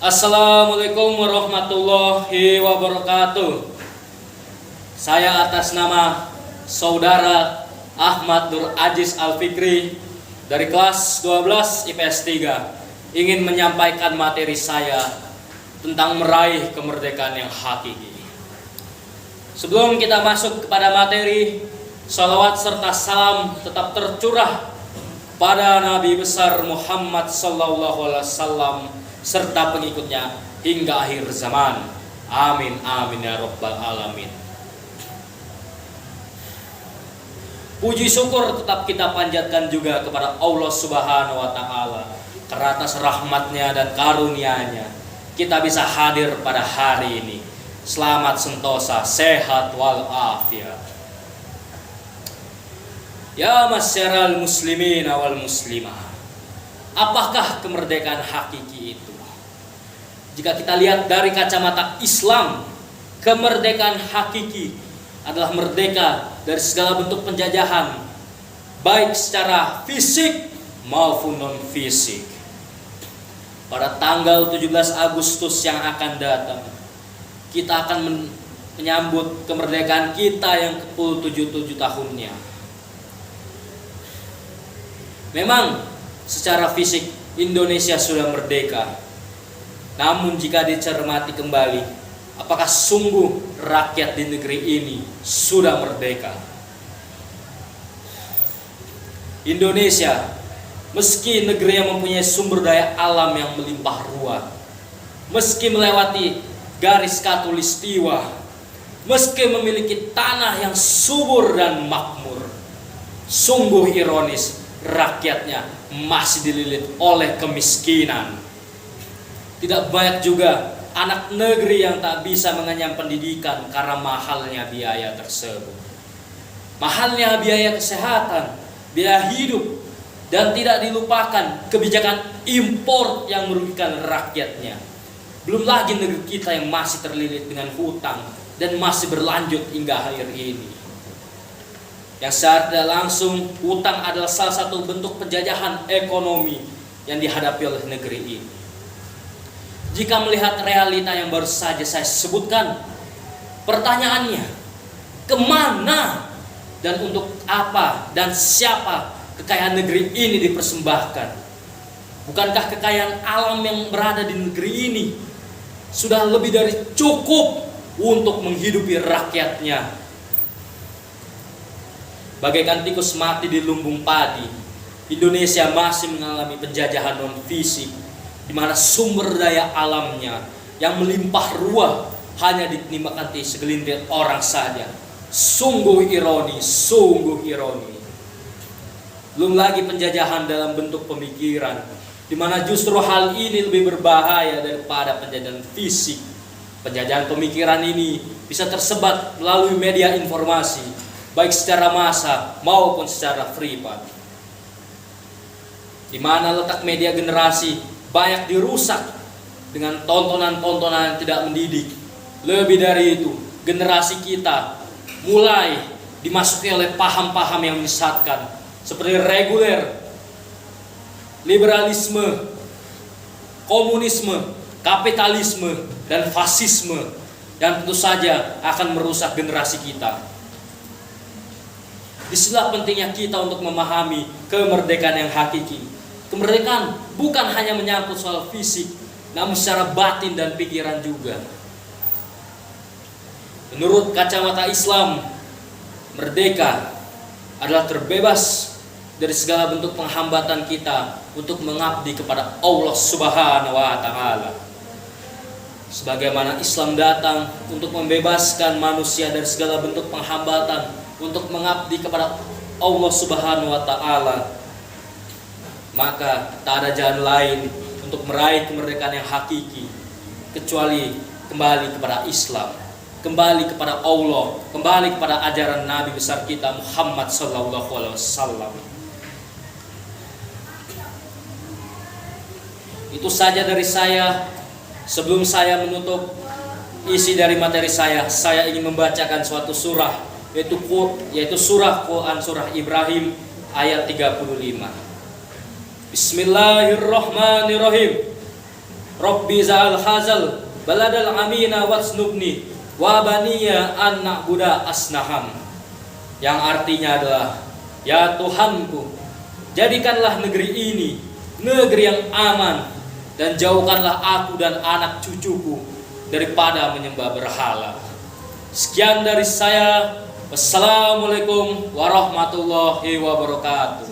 Assalamualaikum warahmatullahi wabarakatuh. Saya atas nama Saudara Ahmad Nur Aziz Al-Fikri dari kelas 12 IPS 3 ingin menyampaikan materi saya tentang meraih kemerdekaan yang hakiki. Sebelum kita masuk kepada materi, salawat serta salam tetap tercurah pada Nabi besar Muhammad sallallahu alaihi wasallam serta pengikutnya hingga akhir zaman. Amin amin ya rabbal alamin. Puji syukur tetap kita panjatkan juga kepada Allah Subhanahu wa taala karena atas rahmatnya dan karunia-Nya kita bisa hadir pada hari ini. Selamat sentosa, sehat wal afiat. Ya masyaral muslimin wal muslimah. Apakah kemerdekaan hakiki itu? Jika kita lihat dari kacamata Islam, kemerdekaan hakiki adalah merdeka dari segala bentuk penjajahan, baik secara fisik maupun non-fisik. Pada tanggal 17 Agustus yang akan datang, kita akan menyambut kemerdekaan kita yang ke-77 tahunnya. Memang secara fisik Indonesia sudah merdeka. Namun jika dicermati kembali, apakah sungguh rakyat di negeri ini sudah merdeka? Indonesia, meski negeri yang mempunyai sumber daya alam yang melimpah ruah, meski melewati garis khatulistiwa, meski memiliki tanah yang subur dan makmur, sungguh ironis rakyatnya masih dililit oleh kemiskinan. Tidak banyak juga anak negeri yang tak bisa mengenyam pendidikan karena mahalnya biaya tersebut. Mahalnya biaya kesehatan, biaya hidup, dan tidak dilupakan kebijakan impor yang merugikan rakyatnya. Belum lagi negeri kita yang masih terlilit dengan hutang dan masih berlanjut hingga akhir ini. Yang secara langsung, hutang adalah salah satu bentuk penjajahan ekonomi yang dihadapi oleh negeri ini. Jika melihat realita yang baru saja saya sebutkan, pertanyaannya, kemana dan untuk apa dan siapa kekayaan negeri ini dipersembahkan? Bukankah kekayaan alam yang berada di negeri ini sudah lebih dari cukup untuk menghidupi rakyatnya? Bagaikan tikus mati di lumbung padi, Indonesia masih mengalami penjajahan non-fisik, di mana sumber daya alamnya yang melimpah ruah hanya dinikmati segelintir orang saja. Sungguh ironi, sungguh ironi. Belum lagi penjajahan dalam bentuk pemikiran, di mana justru hal ini lebih berbahaya daripada penjajahan fisik. Penjajahan pemikiran ini bisa tersebar melalui media informasi, baik secara massa maupun secara privat. Di mana letak media generasi banyak dirusak dengan tontonan-tontonan yang tidak mendidik. Lebih dari itu, generasi kita mulai dimasuki oleh paham-paham yang menyesatkan seperti reguler, liberalisme, komunisme, kapitalisme, dan fasisme, dan tentu saja akan merusak generasi kita. Disinilah pentingnya kita untuk memahami kemerdekaan yang hakiki. Kemerdekaan bukan hanya menyangkut soal fisik, namun secara batin dan pikiran juga. Menurut kacamata Islam, merdeka adalah terbebas dari segala bentuk penghambatan kita untuk mengabdi kepada Allah Subhanahu wa taala. Sebagaimana Islam datang untuk membebaskan manusia dari segala bentuk penghambatan untuk mengabdi kepada Allah Subhanahu wa taala, maka tak ada jalan lain untuk meraih kemerdekaan yang hakiki kecuali kembali kepada Islam, kembali kepada Allah, kembali kepada ajaran Nabi besar kita Muhammad sallallahu alaihi wasallam. Itu saja dari saya. Sebelum saya menutup isi dari materi saya ingin membacakan suatu surah, yaitu surah Quran, surah Ibrahim ayat 35. Bismillahirrahmanirrahim. Rabbi za'al hazal baladal amina watsnubni wa baniya an na'buda asnaham. Yang artinya adalah, ya Tuhanku, jadikanlah negeri ini negeri yang aman, dan jauhkanlah aku dan anak cucuku daripada menyembah berhala. Sekian dari saya. Wassalamualaikum warahmatullahi wabarakatuh.